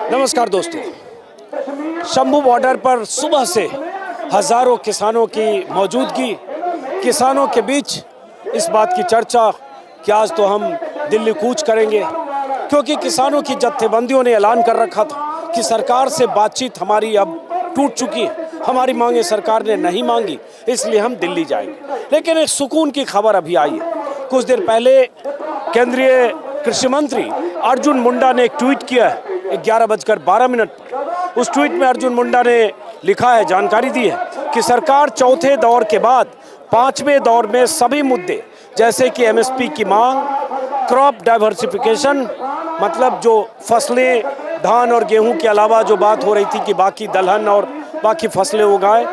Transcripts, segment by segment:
नमस्कार दोस्तों, शंभू बॉर्डर पर सुबह से हजारों किसानों की मौजूदगी, किसानों के बीच इस बात की चर्चा कि आज तो हम दिल्ली कूच करेंगे, क्योंकि किसानों की जत्थेबंदियों ने ऐलान कर रखा था कि सरकार से बातचीत हमारी अब टूट चुकी है, हमारी मांगे सरकार ने नहीं मांगी, इसलिए हम दिल्ली जाएंगे। लेकिन एक सुकून की खबर अभी आई है। कुछ देर पहले केंद्रीय कृषि मंत्री अर्जुन मुंडा ने एक ट्वीट किया है 11:12 पर। उस ट्वीट में अर्जुन मुंडा ने लिखा है, जानकारी दी है कि सरकार चौथे दौर के बाद पांचवें दौर में सभी मुद्दे जैसे कि एमएसपी की मांग, क्रॉप डाइवर्सिफिकेशन, मतलब जो फसलें धान और गेहूं के अलावा जो बात हो रही थी कि बाकी दलहन और बाकी फसलें उगाएं,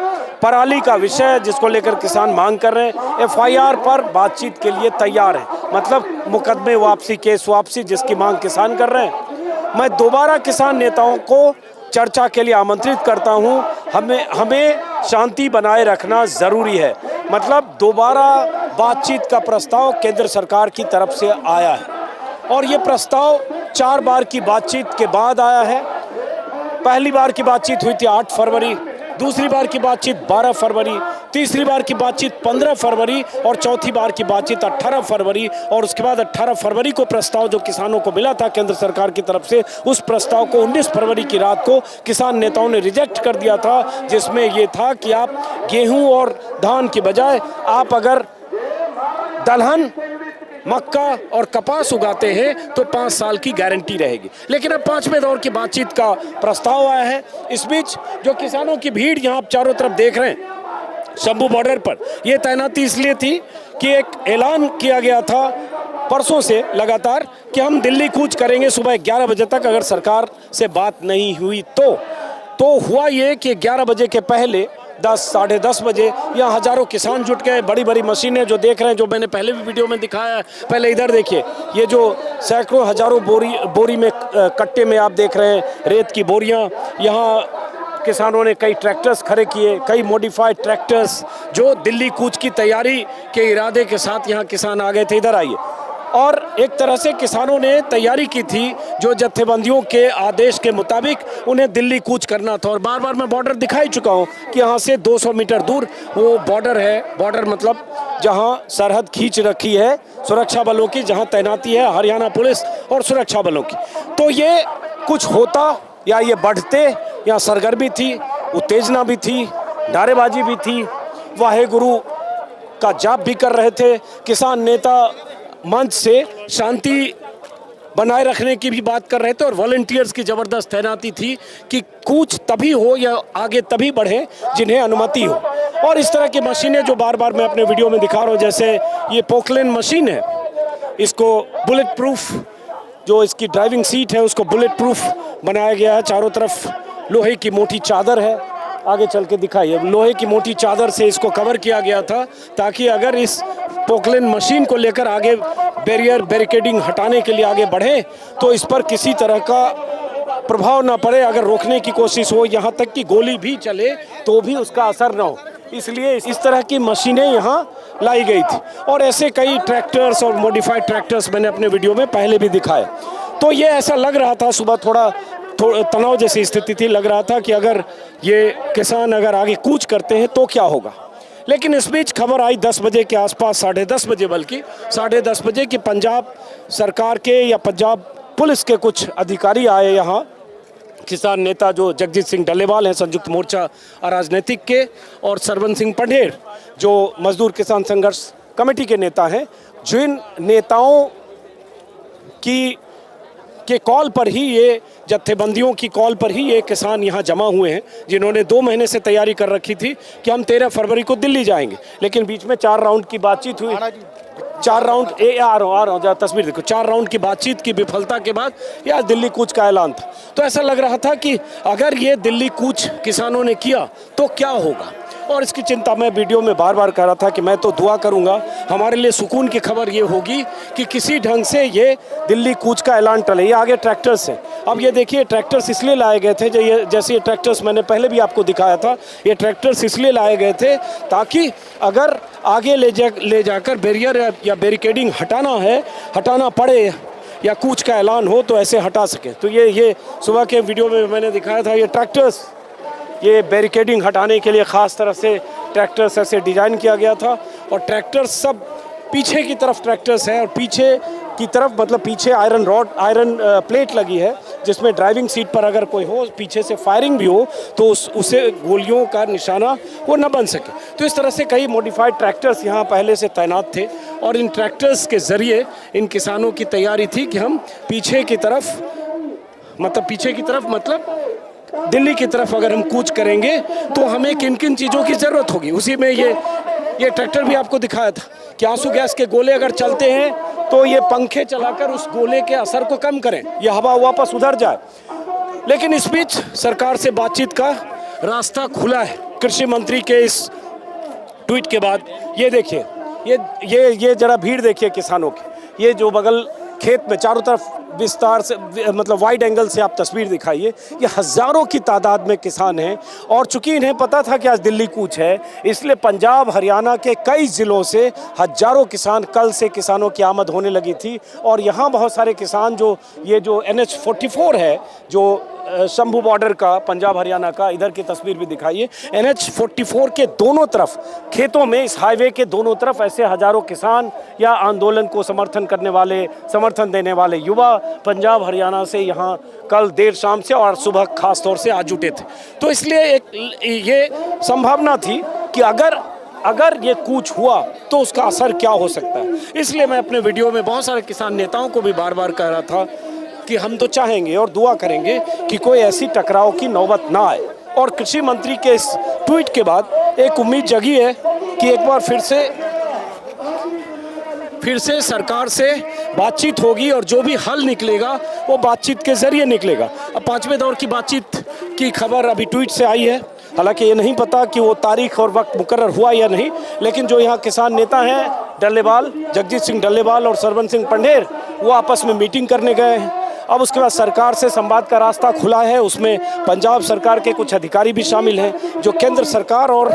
पराली का विषय जिसको लेकर किसान मांग कर रहे हैं, एफआईआर पर बातचीत के लिए तैयार है, मतलब मुकदमे वापसी, केस वापसी जिसकी मांग किसान कर रहे हैं। मैं दोबारा किसान नेताओं को चर्चा के लिए आमंत्रित करता हूं। हमें शांति बनाए रखना ज़रूरी है। मतलब दोबारा बातचीत का प्रस्ताव केंद्र सरकार की तरफ से आया है और ये प्रस्ताव 4 बार की बातचीत के बाद आया है। पहली बार की बातचीत हुई थी 8 फरवरी, दूसरी बार की बातचीत 12 फरवरी, तीसरी बार की बातचीत 15 फरवरी और चौथी बार की बातचीत 18 फरवरी। और उसके बाद 18 फरवरी को प्रस्ताव जो किसानों को मिला था केंद्र सरकार की तरफ से, उस प्रस्ताव को 19 फरवरी की रात को किसान नेताओं ने रिजेक्ट कर दिया था, जिसमें ये था कि आप गेहूं और धान की बजाय आप अगर दलहन, मक्का और कपास उगाते हैं तो 5 साल की गारंटी रहेगी। लेकिन अब 5वें दौर की बातचीत का प्रस्ताव आया है। इस बीच जो किसानों की भीड़ यहाँ आप चारों तरफ देख रहे हैं शंभू बॉर्डर पर, यह तैनाती इसलिए थी कि एक ऐलान किया गया था परसों से लगातार कि हम दिल्ली कूच करेंगे सुबह 11 बजे तक, अगर सरकार से बात नहीं हुई तो हुआ ये कि 11 बजे के पहले 10 साढ़े 10 बजे यहाँ हजारों किसान जुट गए। बड़ी बड़ी मशीनें जो देख रहे हैं, जो मैंने पहले भी वीडियो में दिखाया है, पहले इधर देखिए, ये जो सैकड़ों हजारों बोरी में कट्टे में आप देख रहे हैं रेत की बोरियाँ। यहाँ किसानों ने कई ट्रैक्टर्स खड़े किए, कई मॉडिफाइड ट्रैक्टर्स जो दिल्ली कूच की तैयारी के इरादे के साथ यहाँ किसान आ गए थे। इधर आइए। और एक तरह से किसानों ने तैयारी की थी जो जत्थेबंदियों के आदेश के मुताबिक उन्हें दिल्ली कूच करना था। और बार बार मैं बॉर्डर दिखा ही चुका हूँ कि यहाँ से 200 मीटर दूर वो बॉर्डर है। बॉर्डर मतलब जहाँ सरहद खींच रखी है सुरक्षा बलों की, जहाँ तैनाती है हरियाणा पुलिस और सुरक्षा बलों की। तो ये कुछ होता या ये बढ़ते, यहाँ सरगर्मी थी, उत्तेजना भी थी, नारेबाजी भी थी, वाहे गुरु का जाप भी कर रहे थे। किसान नेता मंच से शांति बनाए रखने की भी बात कर रहे थे और वॉलंटियर्स की ज़बरदस्त तैनाती थी कि कूच तभी हो या आगे तभी बढ़े जिन्हें अनुमति हो। और इस तरह की मशीनें जो बार बार मैं अपने वीडियो में दिखा रहा हूँ, जैसे ये पोकलेन मशीन है, इसको बुलेट प्रूफ, जो इसकी ड्राइविंग सीट है उसको बुलेट प्रूफ बनाया गया है। चारों तरफ लोहे की मोटी चादर है, आगे चल के दिखाइए, लोहे की मोटी चादर से इसको कवर किया गया था ताकि अगर इस पोकलेन मशीन को लेकर आगे बैरिकेडिंग हटाने के लिए आगे बढ़े तो इस पर किसी तरह का प्रभाव ना पड़े। अगर रोकने की कोशिश हो, यहाँ तक कि गोली भी चले तो भी उसका असर ना हो, इसलिए इस तरह की मशीनें यहाँ लाई गई थी। और ऐसे कई ट्रैक्टर्स और मॉडिफाइड ट्रैक्टर्स मैंने अपने वीडियो में पहले भी दिखाए। तो ये ऐसा लग रहा था, सुबह थोड़ा तनाव जैसी स्थिति थी, लग रहा था कि अगर ये किसान अगर आगे कूच करते हैं तो क्या होगा। लेकिन इस बीच खबर आई 10 बजे के आसपास, साढ़े 10 बजे, बल्कि साढ़े 10 बजे कि पंजाब सरकार के या पंजाब पुलिस के कुछ अधिकारी आए यहाँ। किसान नेता जो जगजीत सिंह डल्लेवाल हैं संयुक्त मोर्चा राजनीतिक के, और सरवन सिंह पंढेर जो मजदूर किसान संघर्ष कमेटी के नेता हैं, जिन नेताओं के कॉल पर ही, ये जत्थेबंदियों की कॉल पर ही ये किसान यहाँ जमा हुए हैं, जिन्होंने 2 महीने से तैयारी कर रखी थी कि हम 13 फरवरी को दिल्ली जाएंगे। लेकिन बीच में 4 राउंड की बातचीत हुई, 4 राउंड आ रहा हूँ तस्वीर देखो, 4 राउंड की बातचीत की विफलता के बाद यह दिल्ली कूच का ऐलान था। तो ऐसा लग रहा था कि अगर ये दिल्ली कूच किसानों ने किया तो क्या होगा, और इसकी चिंता मैं वीडियो में बार बार कर रहा था कि मैं तो दुआ करूंगा, हमारे लिए सुकून की खबर ये होगी कि किसी ढंग से ये दिल्ली कूच का ऐलान टले। ये आगे ट्रैक्टर्स हैं। अब ये देखिए, ट्रैक्टर्स इसलिए लाए गए थे, जैसे ये ट्रैक्टर्स मैंने पहले भी आपको दिखाया था, ये ट्रैक्टर्स इसलिए लाए गए थे ताकि अगर आगे ले जाकर बैरियर या बैरिकेडिंग हटाना पड़े या कूच का ऐलान हो तो ऐसे हटा सकें। तो ये सुबह के वीडियो में मैंने दिखाया था, ये ट्रैक्टर्स, ये बैरिकेडिंग हटाने के लिए ख़ास तरह से ट्रैक्टर्स ऐसे डिज़ाइन किया गया था। और ट्रैक्टर्स सब पीछे की तरफ ट्रैक्टर्स हैं, और पीछे की तरफ मतलब पीछे आयरन प्लेट लगी है, जिसमें ड्राइविंग सीट पर अगर कोई हो, पीछे से फायरिंग भी हो तो उसे गोलियों का निशाना वो न बन सके। तो इस तरह से कई मॉडिफाइड ट्रैक्टर्स यहाँ पहले से तैनात थे, और इन ट्रैक्टर्स के ज़रिए इन किसानों की तैयारी थी कि हम पीछे की तरफ मतलब दिल्ली की तरफ अगर हम कूच करेंगे तो हमें किन किन चीज़ों की ज़रूरत होगी। उसी में ये ट्रैक्टर भी आपको दिखाया था कि आंसू गैस के गोले अगर चलते हैं तो ये पंखे चलाकर उस गोले के असर को कम करें, ये हवा वापस उधर जाए। लेकिन इस बीच सरकार से बातचीत का रास्ता खुला है। कृषि मंत्री के इस ट्वीट के बाद ये देखिए, ये जरा भीड़ देखिए किसानों की। ये जो बगल खेत में चारों तरफ विस्तार से मतलब वाइड एंगल से आप तस्वीर दिखाइए, ये हज़ारों की तादाद में किसान हैं। और चूंकि इन्हें पता था कि आज दिल्ली कूच है, इसलिए पंजाब हरियाणा के कई ज़िलों से हज़ारों किसान, कल से किसानों की आमद होने लगी थी। और यहाँ बहुत सारे किसान जो NH-44 है, जो शंभू बॉर्डर का, पंजाब हरियाणा का, इधर की तस्वीर भी दिखाइए। NH-44 के दोनों तरफ खेतों में, इस हाईवे के दोनों तरफ ऐसे हज़ारों किसान या आंदोलन को समर्थन देने वाले युवा पंजाब हरियाणा से यहाँ कल देर शाम से और सुबह खास तौर से आ जुटे थे। तो इसलिए ये संभावना थी कि अगर ये कूच हुआ तो उसका असर क्या हो सकता है। इसलिए मैं अपने वीडियो में बहुत सारे किसान नेताओं को भी बार बार कह रहा था कि हम तो चाहेंगे और दुआ करेंगे कि कोई ऐसी टकराव की नौबत ना आए। और कृषि मंत्री के इस ट्वीट के बाद एक उम्मीद जगी है कि एक बार फिर से सरकार से बातचीत होगी, और जो भी हल निकलेगा वो बातचीत के ज़रिए निकलेगा। अब 5वें दौर की बातचीत की खबर अभी ट्वीट से आई है, हालांकि ये नहीं पता कि वो तारीख और वक्त मुकर्रर हुआ या नहीं। लेकिन जो यहाँ किसान नेता हैं, जगजीत सिंह डल्लेवाल और सरवन सिंह पंढेर, वो आपस में मीटिंग करने गए हैं। अब उसके बाद सरकार से संवाद का रास्ता खुला है, उसमें पंजाब सरकार के कुछ अधिकारी भी शामिल हैं जो केंद्र सरकार और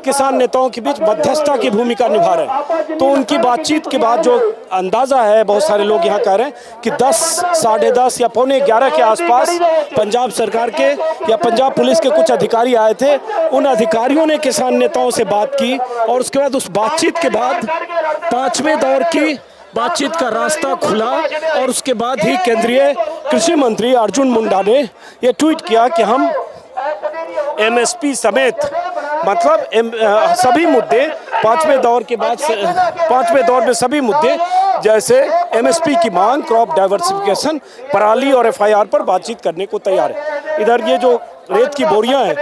किसान नेताओं के बीच मध्यस्थता की भूमिका निभा रहे हैं। तो उनकी बातचीत के बाद जो अंदाज़ा है, बहुत सारे लोग यहाँ कह रहे हैं कि 10, साढ़े 10 या पौने 11 के आसपास पंजाब सरकार के या पंजाब पुलिस के कुछ अधिकारी आए थे। उन अधिकारियों ने किसान नेताओं से बात की, और उसके बाद उस बातचीत के बाद 5वें दौर की बातचीत का रास्ता खुला। और उसके बाद ही केंद्रीय कृषि मंत्री अर्जुन मुंडा ने ये ट्वीट किया कि हम MSP समेत मतलब सभी मुद्दे 5वें दौर के बाद 5वें दौर में सभी मुद्दे जैसे MSP की मांग, क्रॉप डाइवर्सिफिकेशन, पराली और FIR पर बातचीत करने को तैयार है। इधर ये जो रेत की बोरियां हैं,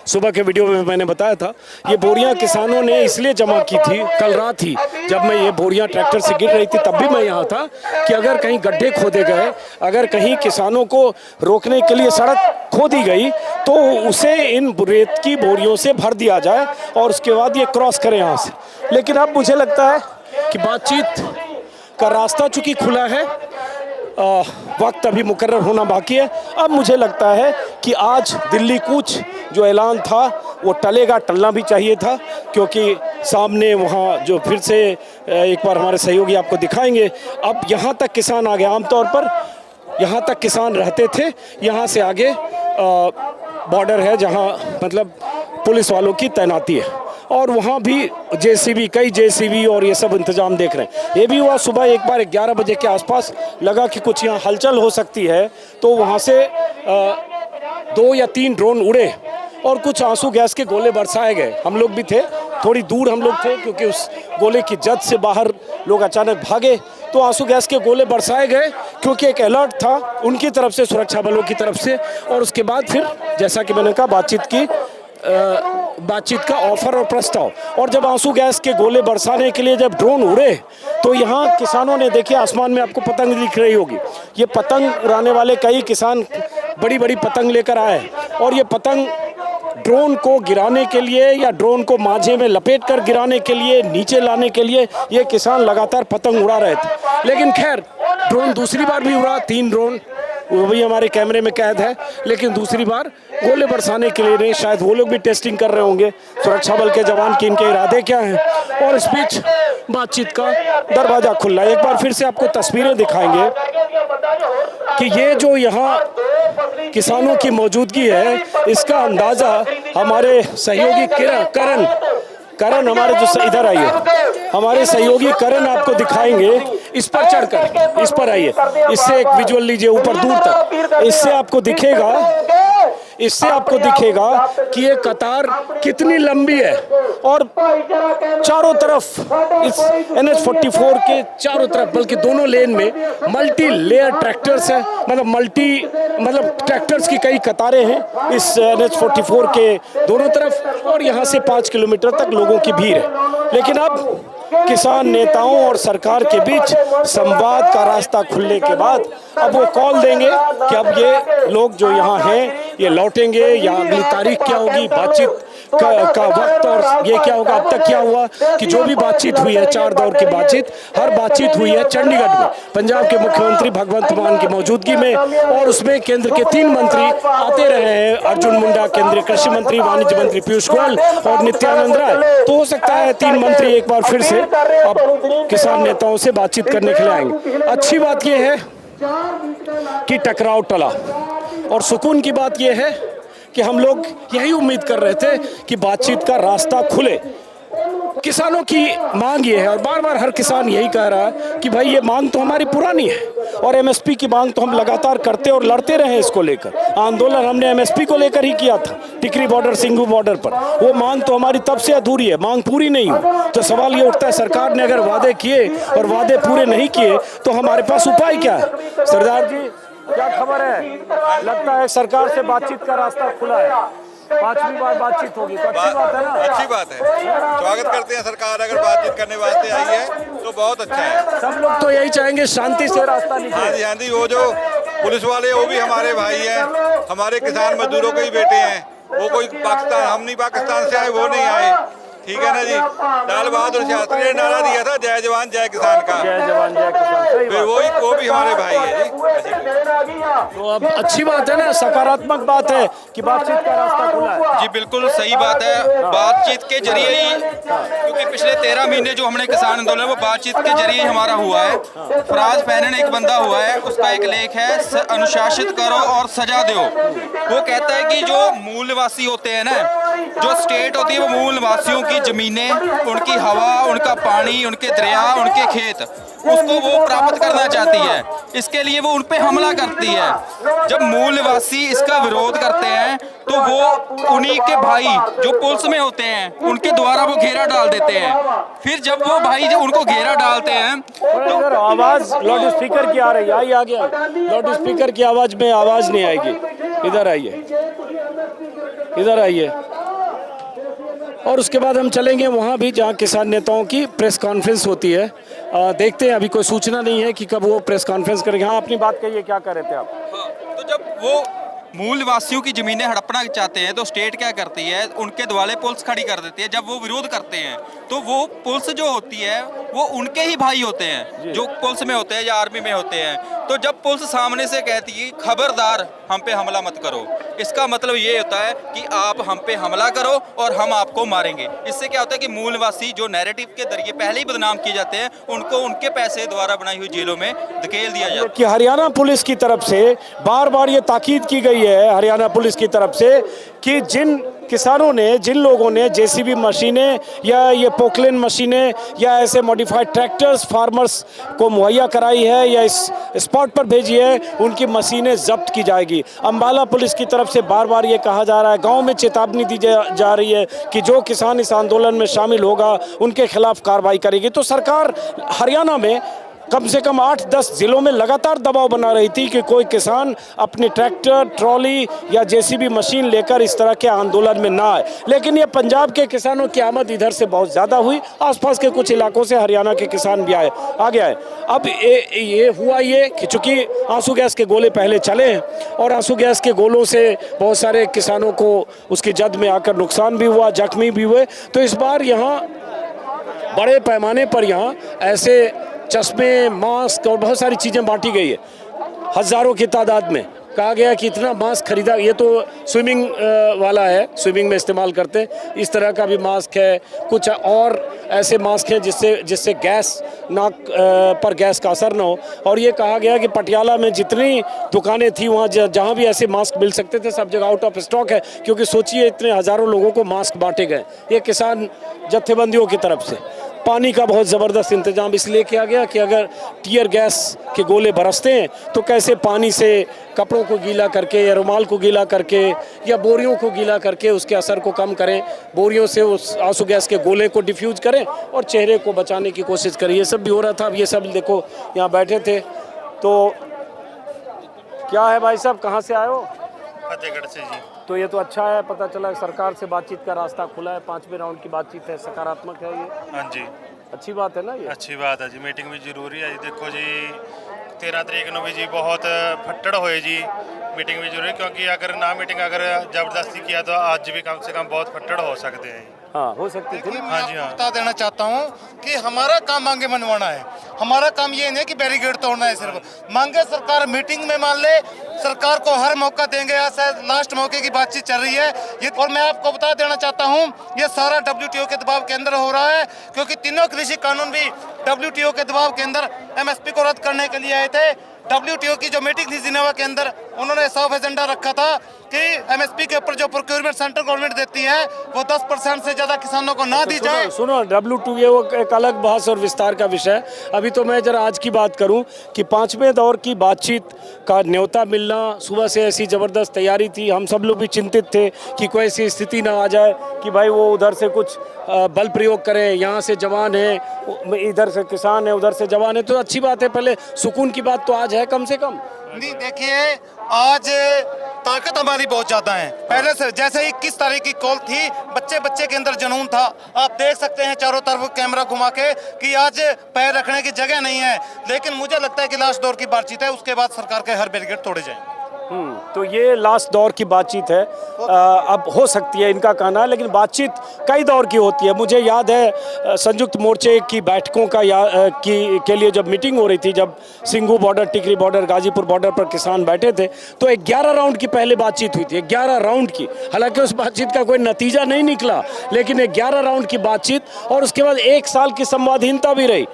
सुबह के वीडियो में मैंने बताया था, ये बोरियां किसानों ने इसलिए जमा की थी कल रात ही, जब मैं ये बोरियां ट्रैक्टर से गिर रही थी तब भी मैं यहाँ था, कि अगर कहीं गड्ढे खोदे गए, अगर कहीं किसानों को रोकने के लिए सड़क खोदी गई तो उसे इन रेत की बोरियों से भर दिया जाए और उसके बाद ये क्रॉस करें यहाँ से। लेकिन अब मुझे लगता है कि बातचीत का रास्ता चूँकि खुला है, वक्त अभी मुकर्रर होना बाकी है। अब मुझे लगता है कि आज दिल्ली कूच जो ऐलान था वो टलना भी चाहिए था, क्योंकि सामने वहाँ जो फिर से एक बार हमारे सहयोगी आपको दिखाएंगे, अब यहाँ तक किसान आ गए। आमतौर पर यहाँ तक किसान रहते थे, यहाँ से आगे बॉर्डर है जहाँ मतलब पुलिस वालों की तैनाती है, और वहाँ भी कई JCB और ये सब इंतजाम देख रहे हैं। ये भी हुआ सुबह एक बार 11 बजे के आसपास लगा कि कुछ यहाँ हलचल हो सकती है, तो वहाँ से 2 या 3 ड्रोन उड़े और कुछ आंसू गैस के गोले बरसाए गए। हम लोग भी थे, थोड़ी दूर हम लोग थे, क्योंकि उस गोले की जद से बाहर लोग अचानक भागे, तो आंसू गैस के गोले बरसाए गए, क्योंकि एक अलर्ट था उनकी तरफ से, सुरक्षा बलों की तरफ से। और उसके बाद फिर जैसा कि मैंने कहा बातचीत का ऑफर और प्रस्ताव, और जब आंसू गैस के गोले बरसाने के लिए जब ड्रोन उड़े तो यहाँ किसानों ने, देखिए आसमान में आपको पतंग दिख रही होगी, ये पतंग उड़ाने वाले कई किसान बड़ी बड़ी पतंग लेकर आए, और ये पतंग ड्रोन को गिराने के लिए या ड्रोन को मांझे में लपेट कर गिराने के लिए, नीचे लाने के लिए ये किसान लगातार पतंग उड़ा रहे थे। लेकिन खैर ड्रोन दूसरी बार भी उड़ा, 3 ड्रोन वो भी हमारे कैमरे में कैद है, लेकिन दूसरी बार गोले बरसाने के लिए नहीं, शायद वो लोग भी टेस्टिंग कर रहे होंगे सुरक्षा बल के जवान कि इनके इरादे क्या हैं। और इस बीच बातचीत का दरवाजा खुला है। एक बार फिर से आपको तस्वीरें दिखाएंगे कि ये जो यहाँ किसानों की मौजूदगी है, इसका अंदाजा हमारे सहयोगी करण हमारे जो इधर आइए, हमारे सहयोगी करण आपको दिखाएंगे। इस पर चढ़कर, इस पर आइए, इससे एक विजुअल लीजिए ऊपर दूर तक, इससे आपको दिखेगा कि ये कतार कितनी लंबी है और चारों तरफ इस NH-44 के चारों तरफ, बल्कि दोनों लेन में मल्टी लेयर ट्रैक्टर्स है, मतलब ट्रैक्टर्स की कई कतारें हैं इस NH-44 के दोनों तरफ, और यहाँ से 5 किलोमीटर तक लोगों की भीड़ है। लेकिन अब किसान नेताओं और सरकार के बीच संवाद का रास्ता खुलने के बाद अब वो कॉल देंगे कि अब ये लोग जो यहाँ हैं ये लौटेंगे या अगली तारीख क्या होगी, बातचीत का वक्त और ये क्या होगा। अब तक क्या हुआ कि जो भी बातचीत हुई है, 4 दौर की बातचीत, हर बातचीत हुई है चंडीगढ़ में, पंजाब के मुख्यमंत्री भगवंत मान की मौजूदगी में, और उसमें केंद्र के 3 मंत्री आते रहे हैं, अर्जुन मुंडा केंद्रीय कृषि मंत्री, वाणिज्य मंत्री पीयूष गोयल और नित्यानंद राय। तो हो सकता है 3 मंत्री एक बार फिर से अब किसान नेताओं से बातचीत करने के लिए आएंगे। अच्छी बात यह है कि टकराव टला, और सुकून की बात यह है कि हम लोग यही उम्मीद कर रहे थे कि बातचीत का रास्ता खुले। किसानों की मांग ये है, और बार बार हर किसान यही कह रहा है कि भाई ये मांग तो हमारी पुरानी है, और MSP की मांग तो हम लगातार करते और लड़ते रहे इसको लेकर। आंदोलन हमने MSP को लेकर ही किया था, टिकरी बॉर्डर, सिंघू बॉर्डर पर। वो मांग तो हमारी तब से अधूरी है, मांग पूरी नहीं हुई। तो सवाल ये उठता है, सरकार ने अगर वादे किए और वादे पूरे नहीं किए तो हमारे पास उपाय क्या है? सरदार जी, क्या खबर है? लगता है सरकार से बातचीत का रास्ता खुला है, 5वीं बार बातचीत होगी, तो अच्छी बात है ना? अच्छी बात है, स्वागत करते हैं। सरकार अगर बातचीत करने वास्ते आई है तो बहुत अच्छा है। सब लोग तो यही चाहेंगे शांति से रास्ता निकले। हाँ जी, वो जो पुलिस वाले वो भी हमारे भाई हैं, हमारे किसान मजदूरों के ही बेटे हैं। वो कोई पाकिस्तान, हम नहीं पाकिस्तान से आए, वो नहीं आए, ठीक है ना जी। लाल बहादुर शास्त्री ने नारा दिया था, जय जवान जय किसान का, जय जवान जय किसान, सही बात। वो भी हमारे भाई है जी। तो अब अच्छी बात है ना, सकारात्मक बात है कि बातचीत का रास्ता खुला है। जी बिल्कुल सही बात है, बातचीत के जरिए ही, क्योंकि पिछले 13 महीने जो हमने किसान आंदोलन वो बातचीत के जरिए ही हमारा हुआ है। फराज फैनन एक बंदा हुआ है, उसका एक लेख है, अनुशासित करो और सजा दो। वो कहता है कि जो मूल निवासी होते हैं ना, जो स्टेट होती है, वो मूल निवासियों की जमीनें, उनकी हवा, उनका पानी, उनके दरिया, उनके खेत, उसको वो प्राप्त करना चाहती है। इसके लिए वो उन पे हमला करती है। जब मूल निवासी इसका विरोध करते हैं तो वो उन्हीं के भाई जो पुलिस में होते हैं उनके द्वारा वो घेरा डाल देते हैं। फिर जब वो भाई जब उनको घेरा डालते हैं तो आवाज लाउड स्पीकर की आ रही है, आ गया लाउड स्पीकर की आवाज में आवाज नहीं आएगी। इधर आइए, इधर आइए। और उसके बाद हम चलेंगे वहाँ भी जहाँ किसान नेताओं की प्रेस कॉन्फ्रेंस होती है। देखते हैं, अभी कोई सूचना नहीं है कि कब वो प्रेस कॉन्फ्रेंस करेंगे। हाँ, अपनी बात कहिए, क्या कर रहे थे आप? तो जब वो मूल निवासियों की जमीनें हड़पना चाहते हैं तो स्टेट क्या करती है, उनके द्वारे पुलिस खड़ी कर देती है। जब वो विरोध करते हैं तो वो पुलिस जो होती है वो उनके ही भाई होते हैं जो पुलिस में होते हैं या आर्मी में होते हैं। तो जब पुलिस सामने से कहती है खबरदार हम पे हमला मत करो, इसका मतलब ये होता है कि आप हम पे हमला करो और हम आपको मारेंगे। इससे क्या होता है कि मूल निवासी जो नैरेटिव के जरिए पहले ही बदनाम किए जाते हैं, उनको उनके पैसे द्वारा बनाई हुई जेलों में धकेल दिया जाता है। कि हरियाणा पुलिस की तरफ से बार बार ये ताकीद की गई है, हरियाणा पुलिस की तरफ से, कि जिन किसानों ने, जिन लोगों ने JCB मशीनें या ये पोकलेन मशीनें या ऐसे मॉडिफाइड ट्रैक्टर्स फार्मर्स को मुहैया कराई है या इस स्पॉट पर भेजी है, उनकी मशीनें जब्त की जाएगी। अंबाला पुलिस की तरफ से बार बार ये कहा जा रहा है, गांव में चेतावनी दी जा रही है कि जो किसान इस आंदोलन में शामिल होगा उनके खिलाफ कार्रवाई करेगी। तो सरकार हरियाणा में कम से कम 8-10 जिलों में लगातार दबाव बना रही थी कि कोई किसान अपने ट्रैक्टर, ट्रॉली या JCB मशीन लेकर इस तरह के आंदोलन में ना आए। लेकिन ये पंजाब के किसानों की आमद इधर से बहुत ज़्यादा हुई, आसपास के कुछ इलाकों से हरियाणा के किसान भी आगे आए। अब ये हुआ ये कि चूँकि आंसू गैस के गोले पहले चले हैं और आंसू गैस के गोलों से बहुत सारे किसानों को उसकी जद में आकर नुकसान भी हुआ, जख्मी भी हुए। तो इस बार यहाँ बड़े पैमाने पर यहाँ ऐसे चश्मे, मास्क और बहुत सारी चीज़ें बांटी गई है। हज़ारों की तादाद में। कहा गया कि इतना मास्क खरीदा, ये तो स्विमिंग वाला है, स्विमिंग में इस्तेमाल करते हैं, इस तरह का भी मास्क है। कुछ और ऐसे मास्क हैं जिससे गैस नाक पर गैस का असर ना हो। और ये कहा गया कि पटियाला में जितनी दुकानें थी वहाँ जहाँ भी ऐसे मास्क मिल सकते थे सब जगह आउट ऑफ स्टॉक है, क्योंकि सोचिए इतने हज़ारों लोगों को मास्क बांटे गए ये किसान जत्थेबंदियों की तरफ से। पानी का बहुत ज़बरदस्त इंतजाम इसलिए किया गया कि अगर टीयर गैस के गोले बरसते हैं तो कैसे पानी से कपड़ों को गीला करके या रुमाल को गीला करके या बोरियों को गीला करके उसके असर को कम करें, बोरियों से उस आंसू गैस के गोले को डिफ्यूज़ करें और चेहरे को बचाने की कोशिश करें। ये सब भी हो रहा था। अब ये सब देखो यहाँ बैठे थे। तो क्या है भाई साहब, कहाँ से आए हो? फतेहगढ़ से जी। तो ये तो अच्छा है, पता चला सरकार से बातचीत का रास्ता खुला है, 5वें राउंड की बातचीत है, सकारात्मक है ये, हाँ जी, अच्छी बात है ना ये। अच्छी बात है जी। मीटिंग भी जरूरी है जी। देखो जी 13 तरीक ਨੂੰ भी जी बहुत फट्टड़ होए जी। मीटिंग भी जरूरी, क्योंकि अगर ना मीटिंग अगर जबरदस्ती किया तो आज भी कम से कम बहुत फट्टड़ हो सकते हैं। हाँ, हो सकती थी। हाँ जी हाँ। बता देना चाहता हूँ कि हमारा काम मांगे मनवाना है। हमारा काम ये नहीं कि बैरिकेड तोड़ना है। सिर्फ मांगे सरकार मीटिंग में मान ले, सरकार को हर मौका देंगे। ऐसा लास्ट मौके की बातचीत चल रही है ये। और मैं आपको बता देना चाहता हूँ ये सारा WTO के दबाव के अंदर हो रहा है, क्योंकि तीनों कृषि कानून भी WTO के दबाव के अंदर MSP को रद्द करने के लिए आए थे। WTO की जो मीटिंग थी जिनेवा के अंदर, उन्होंने साफ एजेंडा रखा था कि MSP के ऊपर जो प्रोक्योरमेंट सेंट्रल गवर्नमेंट देती है वो 10% से ज्यादा किसानों को ना दी जाए। सुनो WTO वो एक अलग बहस और विस्तार का विषय है। अभी तो मैं जरा आज की बात करूं कि 5वें दौर की बातचीत का न्योता मिलना, सुबह से ऐसी ज़बरदस्त तैयारी थी, हम सब लोग भी चिंतित थे कि कोई ऐसी स्थिति ना आ जाए कि भाई वो उधर से कुछ बल प्रयोग करें, यहाँ से जवान है, इधर से किसान है, उधर से जवान है। तो अच्छी बात है, पहले सुकून की बात तो आज है कम से कम। नहीं देखिए, आज ताकत हमारी बहुत ज्यादा है। पहले से जैसे 21 तारीख की कॉल थी, बच्चे के अंदर जुनून था। आप देख सकते हैं चारों तरफ कैमरा घुमा के कि आज पैर रखने की जगह नहीं है। लेकिन मुझे लगता है कि लास्ट दौर की बातचीत है, उसके बाद सरकार के हर बैरिकेड तोड़े जाएंगे। तो ये लास्ट दौर की बातचीत है। अब हो सकती है इनका कहना है, लेकिन बातचीत कई दौर की होती है। मुझे याद है संयुक्त मोर्चे की बैठकों का के लिए जब मीटिंग हो रही थी, जब सिंघू बॉर्डर, टिकरी बॉर्डर, गाजीपुर बॉर्डर पर किसान बैठे थे, तो 11 राउंड की पहले बातचीत हुई थी, 11 राउंड की। हालांकि उस बातचीत का कोई नतीजा नहीं निकला, लेकिन 11 राउंड की बातचीत, और उसके बाद 1 साल की संवादहीनता भी रही।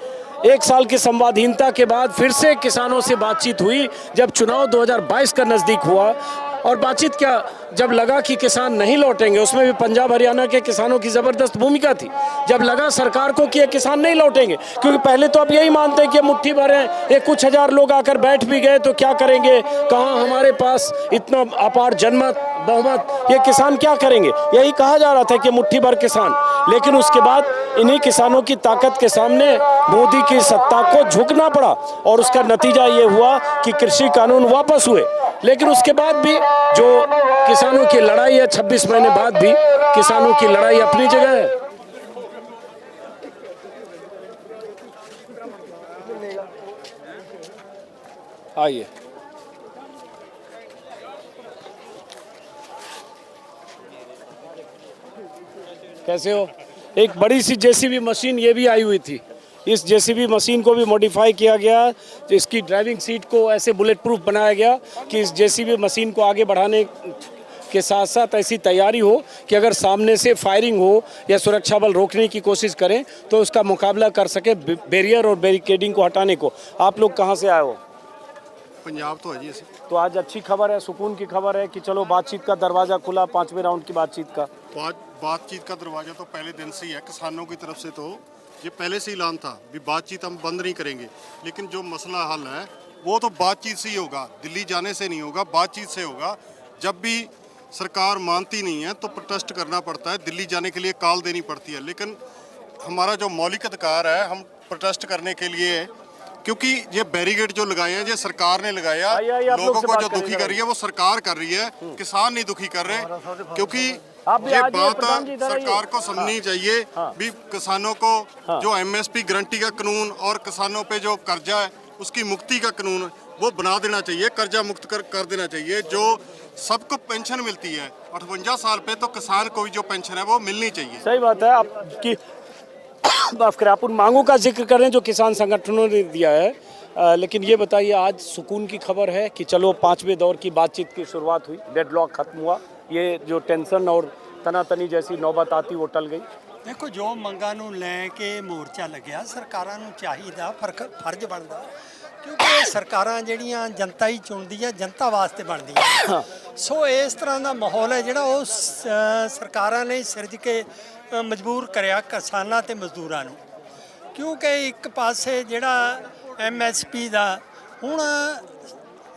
1 साल की संवादहीनता के बाद फिर से किसानों से बातचीत हुई जब चुनाव 2022 का नज़दीक हुआ। और बातचीत क्या, जब लगा कि किसान नहीं लौटेंगे, उसमें भी पंजाब हरियाणा के किसानों की ज़बरदस्त भूमिका थी। जब लगा सरकार को कि ये किसान नहीं लौटेंगे, क्योंकि पहले तो आप यही मानते हैं कि मुट्ठी भर है, ये कुछ हज़ार लोग आकर बैठ भी गए तो क्या करेंगे, कहाँ हमारे पास इतना अपार जनमत बहुमत, ये किसान क्या करेंगे, यही कहा जा रहा था कि मुट्ठी भर किसान। लेकिन उसके बाद इन्हीं किसानों की ताकत के सामने मोदी की सत्ता को झुकना पड़ा, और उसका नतीजा ये हुआ कि कृषि कानून वापस हुए। लेकिन उसके बाद भी जो किसानों की लड़ाई है, 26 महीने बाद भी किसानों की लड़ाई अपनी जगह है। आइए, कैसे हो? एक बड़ी सी JCB मशीन ये भी आई हुई थी। इस JCB मशीन को भी मॉडिफाई किया गया, तो इसकी ड्राइविंग सीट को ऐसे बुलेट प्रूफ बनाया गया कि इस JCB मशीन को आगे बढ़ाने के साथ साथ ऐसी तैयारी हो कि अगर सामने से फायरिंग हो या सुरक्षा बल रोकने की कोशिश करें तो उसका मुकाबला कर सके, बैरियर और बैरिकेडिंग को हटाने को। आप लोग कहाँ से आए हो? पंजाब तो है जी। तो आज अच्छी खबर है, सुकून की खबर है कि चलो बातचीत का दरवाज़ा खुला, 5वें राउंड की बातचीत का। बातचीत का दरवाज़ा तो पहले दिन से ही है। किसानों की तरफ से तो ये पहले से ऐलान था भी बातचीत हम बंद नहीं करेंगे, लेकिन जो मसला हल है वो तो बातचीत से ही होगा, दिल्ली जाने से नहीं होगा, बातचीत से होगा। जब भी सरकार मानती नहीं है तो प्रोटेस्ट करना पड़ता है, दिल्ली जाने के लिए कॉल देनी पड़ती है। लेकिन हमारा जो मौलिक अधिकार है, हम प्रोटेस्ट करने के लिए, क्योंकि ये बैरिकेड जो लगाए हैं ये सरकार ने लगाया, लोगों को जो दुखी कर रही है वो सरकार कर रही है, किसान नहीं दुखी कर रहे। क्योंकि ये बात सरकार को समझनी चाहिए भी किसानों को जो MSP गारंटी का कानून और किसानों पे जो कर्जा है उसकी मुक्ति का कानून वो बना देना चाहिए, कर्जा मुक्त कर देना चाहिए। जो सबको पेंशन मिलती है 58 साल पे, तो किसान को भी जो पेंशन है वो मिलनी चाहिए। सही बात है आपकी। माफ करें, आप उन मांगों का जिक्र कर रहे हैं जो किसान संगठनों ने दिया है, लेकिन ये बताइए आज सुकून की खबर है कि चलो 5वें दौर की बातचीत की शुरुआत हुई, डेडलॉक खत्म हुआ, ये जो टेंशन और तनातनी जैसी नौबत आती वो टल गई। देखो जो ਮੰਗਾਂ ਨੂੰ ਲੈ ਕੇ ਮੋਰਚਾ ਲੱਗਿਆ, ਸਰਕਾਰਾਂ ਨੂੰ ਚਾਹੀਦਾ ਫਰਜ਼ ਬਣਦਾ, ਕਿਉਂਕਿ ਸਰਕਾਰਾਂ ਜਿਹੜੀਆਂ ਜਨਤਾ ਹੀ ਚੁਣਦੀ ਹੈ, ਜਨਤਾ ਵਾਸਤੇ ਬਣਦੀਆਂ। ਸੋ ਇਸ ਤਰ੍ਹਾਂ ਦਾ ਮਾਹੌਲ ਹੈ ਜਿਹੜਾ ਉਹ ਸਰਕਾਰਾਂ ਨੇ ਸਿਰਜ ਕੇ ਮਜਬੂਰ ਕਰਿਆ ਕਿਸਾਨਾਂ ਤੇ ਮਜ਼ਦੂਰਾਂ ਨੂੰ, ਕਿਉਂਕਿ ਇੱਕ ਪਾਸੇ ਜਿਹੜਾ MSP ਦਾ ਹੁਣ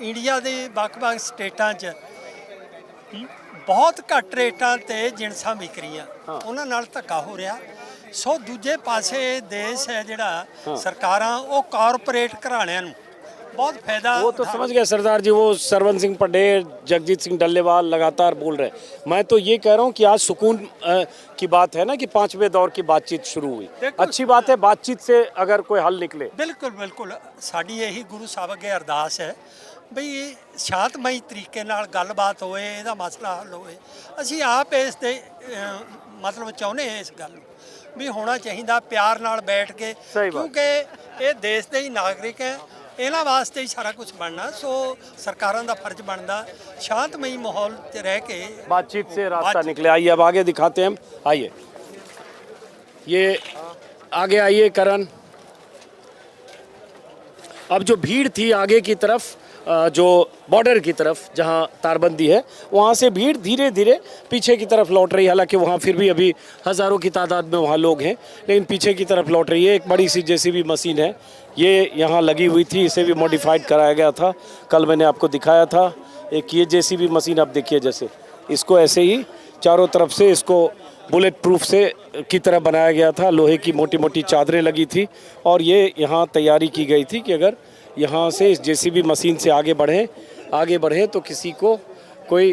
ਇੰਡੀਆ ਦੇ ਵੱਖ-ਵੱਖ ਸਟੇਟਾਂ 'ਚ ਬਹੁਤ ਘੱਟ ਰੇਟਾਂ ਤੇ ਜਿਣਸਾਂ ਵਿਕ ਰਹੀਆਂ, ਉਹਨਾਂ ਨਾਲ ਧੱਕਾ ਹੋ ਰਿਹਾ। ਸੋ ਦੂਜੇ ਪਾਸੇ ਦੇਸ਼ ਹੈ ਜਿਹੜਾ ਸਰਕਾਰਾਂ ਉਹ ਕਾਰਪੋਰੇਟ ਘਰਾਣਿਆਂ ਨੂੰ बहुत फायदा। वो तो समझ गया सरदार जी, वो सरवन सिंह पटेल, जगजीत सिंह डल्लेवाल लगातार बोल रहे हैं। मैं तो ये कह रहा हूँ कि आज सुकून की बात है ना कि 5वें दौर की बातचीत शुरू हुई, अच्छी बात है, बातचीत से अगर कोई हल निकले। बिल्कुल बिल्कुल, साड़ी यही गुरु साहब अगे अरदास है बई शांतमई तरीके नाल गलबात होए, ਇਹਦਾ ਮਸਲਾ हल होए। ਅਸੀਂ ਆਪ ਇਸ ਤੇ मतलब ਚਾਹੁੰਦੇ ਹਾਂ ਇਸ ਗੱਲ ਨੂੰ ਵੀ ਹੋਣਾ ਚਾਹੀਦਾ ਪਿਆਰ ਨਾਲ ਬੈਠ ਕੇ, ਕਿਉਂਕਿ ਇਹ ਦੇਸ਼ ਦੇ ਹੀ ਨਾਗਰਿਕ ਹੈ, ਇਹਨਾਂ ਵਾਸਤੇ ਹੀ ਸਾਰਾ ਕੁਝ ਬਣਨਾ। सो सरकारों का फर्ज बनता शांतमई माहौल रह के बातचीत से रास्ता निकले। आइए अब आगे दिखाते हैं हम, आइए ये आगे आइए करण। अब जो भीड़ थी आगे की तरफ, जो बॉर्डर की तरफ जहां तारबंदी है, वहां से भीड़ धीरे धीरे पीछे की तरफ लौट रही है। हालांकि वहां फिर भी अभी हज़ारों की तादाद में वहां लोग हैं, लेकिन पीछे की तरफ लौट रही है। एक बड़ी सी जेसीबी मशीन है, ये यहाँ लगी हुई थी, इसे भी मॉडिफाइड कराया गया था, कल मैंने आपको दिखाया था। एक ये जेसीबी मशीन आप देखिए, जैसे इसको ऐसे ही चारों तरफ से इसको बुलेट प्रूफ से की तरह बनाया गया था, लोहे की मोटी मोटी चादरें लगी थी, और ये यहाँ तैयारी की गई थी कि अगर यहाँ से इस जेसीबी मशीन से आगे बढ़े तो किसी को कोई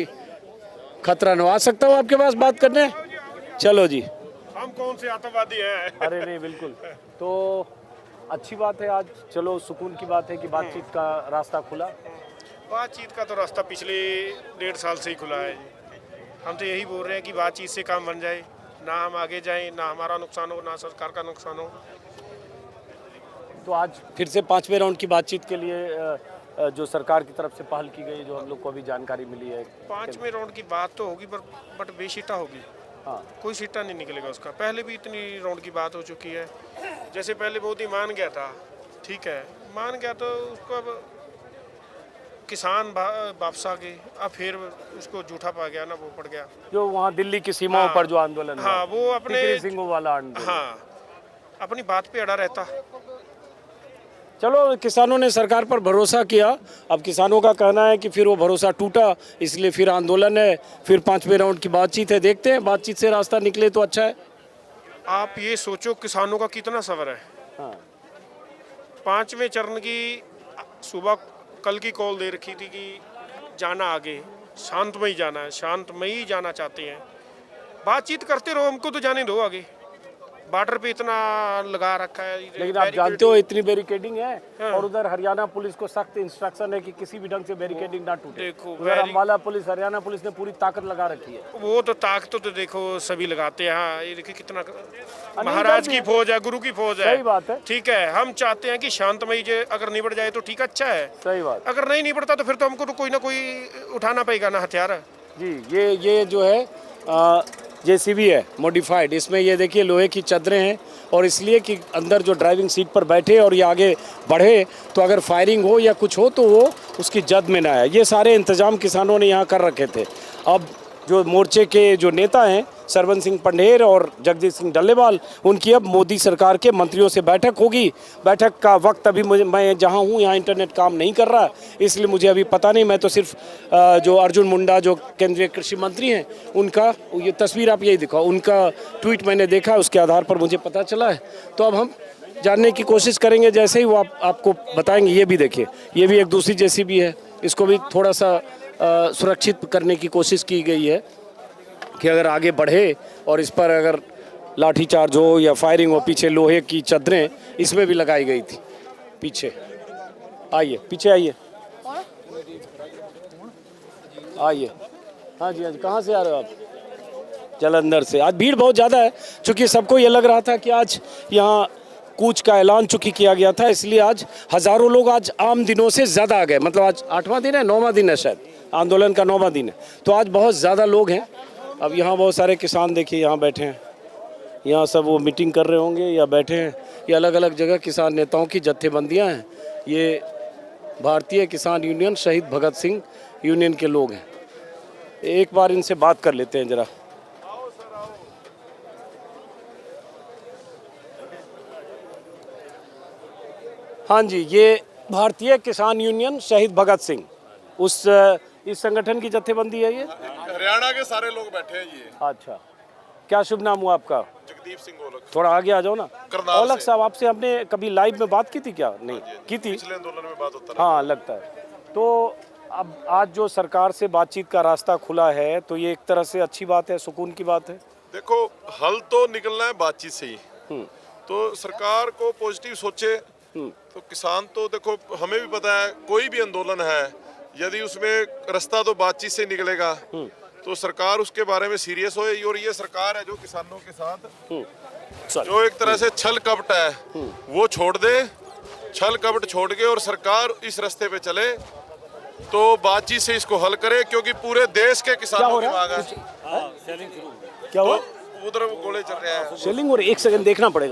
खतरा न आ सकता हो। आपके पास बात करने, चलो जी। हम कौन से आतंकवादी हैं? अरे नहीं, बिल्कुल। तो अच्छी बात है, आज चलो सुकून की बात है कि बातचीत का रास्ता खुला। बातचीत का तो रास्ता पिछले 1.5 साल से ही खुला है जी। हम तो यही बोल रहे हैं कि बातचीत से काम बन जाए, ना हम आगे जाएं, ना हमारा नुकसान हो, ना सरकार का नुकसान हो। तो आज फिर से 5वें राउंड की बातचीत के लिए जो सरकार की तरफ से पहल की गई, जो हम लोग को अभी जानकारी मिली है, 5वें राउंड की बात तो होगी बट बेसिटा होगी। हाँ, कोई सीटा नहीं निकलेगा उसका। पहले भी इतनी राउंड की बात हो चुकी है। जैसे पहले मोदी मान गया था, ठीक है, मान गया तो उसको अब किसान वापस आ गए, अब फिर उसको झूठा पा गया ना, वो पड़ गया जो वहाँ दिल्ली की सीमाओं पर जो आंदोलन हुआ, हाँ, वो अपने सिंगों वाला आंदोलन, हाँ, अपनी बात पे अड़ा रहता। चलो किसानों ने सरकार पर भरोसा किया, अब किसानों का कहना है कि फिर वो भरोसा टूटा, इसलिए फिर आंदोलन है, फिर 5वें राउंड की बातचीत है, देखते हैं बातचीत से रास्ता निकले तो अच्छा है। आप ये सोचो किसानों का कितना सबर है। हाँ। 5वें चरण की सुबह कल की कॉल दे रखी थी कि जाना आगे, शांतमयी जाना है, शांतमयी जाना चाहते हैं, बातचीत करते रहो, हमको तो जाने दो आगे। बॉर्डर पे इतना लगा रखा है, लेकिन आप जानते हो इतनी बैरिकेडिंग है, और उधर हरियाणा पुलिस को सख्त इंस्ट्रक्शन है कि किसी भी ढंग से बैरिकेडिंग ना टूटे। देखो उधर अम्बाला पुलिस, हरियाणा पुलिस ने पूरी ताकत लगा रखी है। वो तो ताकत तो देखो सभी लगाते हैं। हाँ, ये देखिए कितना महाराज की फौज है, गुरु की फौज है। सही बात है, ठीक है, हम चाहते हैं कि शांतमयी अगर निबट जाए तो ठीक, अच्छा है। सही बात। अगर नहीं निबटता तो फिर तो हमको तो कोई ना कोई उठाना पड़ेगा ना हथियार जी। ये जो है जेसीबी है मॉडिफाइड, इसमें ये देखिए लोहे की चादरें हैं, और इसलिए कि अंदर जो ड्राइविंग सीट पर बैठे और ये आगे बढ़े तो अगर फायरिंग हो या कुछ हो तो वो उसकी जद में ना आए। ये सारे इंतजाम किसानों ने यहाँ कर रखे थे। अब जो मोर्चे के जो नेता हैं सरवन सिंह पंडेर और जगजीत सिंह डल्लेवाल, उनकी अब मोदी सरकार के मंत्रियों से बैठक होगी। बैठक का वक्त अभी मैं जहाँ हूँ यहाँ इंटरनेट काम नहीं कर रहा, इसलिए मुझे अभी पता नहीं। मैं तो सिर्फ जो अर्जुन मुंडा जो केंद्रीय कृषि मंत्री हैं उनका ये तस्वीर आप यही दिखाओ, उनका ट्वीट मैंने देखा, उसके आधार पर मुझे पता चला है। तो अब हम जानने की कोशिश करेंगे, जैसे ही वो आपको बताएंगे। ये भी देखिए, ये भी एक दूसरी जेसीबी है, इसको भी थोड़ा सा सुरक्षित करने की कोशिश की गई है कि अगर आगे बढ़े और इस पर अगर लाठीचार्ज हो या फायरिंग हो। पीछे लोहे की चादरें इसमें भी लगाई गई थी। पीछे आइए, पीछे आइए, आइए। हाँ जी, हाँ जी, कहाँ से आ रहे हो आप? जालंधर से। आज भीड़ बहुत ज़्यादा है, चूँकि सबको ये लग रहा था कि आज यहाँ कूच का ऐलान चूँकि किया गया था, इसलिए आज हज़ारों लोग आज आम दिनों से ज़्यादा आ गए। मतलब आज 8वां दिन है, 9वां दिन है शायद, आंदोलन का 9वां दिन है, तो आज बहुत ज़्यादा लोग हैं। अब यहाँ बहुत सारे किसान देखिए यहाँ बैठे हैं, यहाँ सब वो मीटिंग कर रहे होंगे या बैठे हैं। ये अलग अलग जगह किसान नेताओं की जत्थेबंदियाँ हैं। ये भारतीय किसान यूनियन शहीद भगत सिंह यूनियन के लोग हैं। एक बार इनसे बात कर लेते हैं ज़रा। हाँ जी, ये भारतीय किसान यूनियन शहीद भगत सिंह, इस संगठन की जत्थेबंदी है ये। हरियाणा के सारे लोग बैठे हैं ये। अच्छा, क्या शुभ नाम हुआ आपका? जगदीप सिंह ओलख। थोड़ा आगे आ जाओ ना। करनाल ओलख से। साहब, आपसे हमने कभी लाइव में बात की थी क्या? नहीं की थी। पिछले आंदोलन में बात होता हाँ, लगता है। तो अब आज जो सरकार से बातचीत का रास्ता खुला है, तो ये एक तरह से अच्छी बात है, सुकून की बात है। देखो, हल तो निकलना है बातचीत से ही। तो सरकार को पॉजिटिव सोचे। तो किसान तो देखो, हमें भी पता है कोई भी आंदोलन है, यदि उसमें रास्ता तो बातचीत से निकलेगा, तो सरकार उसके बारे में सीरियस हो। और ये सरकार है जो किसानों के साथ जो एक तरह से छल कपट है वो छोड़ दे, छल कपट छोड़ के और सरकार इस रास्ते पे चले, तो बातचीत से इसको हल करे, क्योंकि पूरे देश के किसानों की मांग है। क्या हुआ? तो उधर गोले चल रहे हैं। शेलिंग, और एक सेकंड देखना पड़ेगा।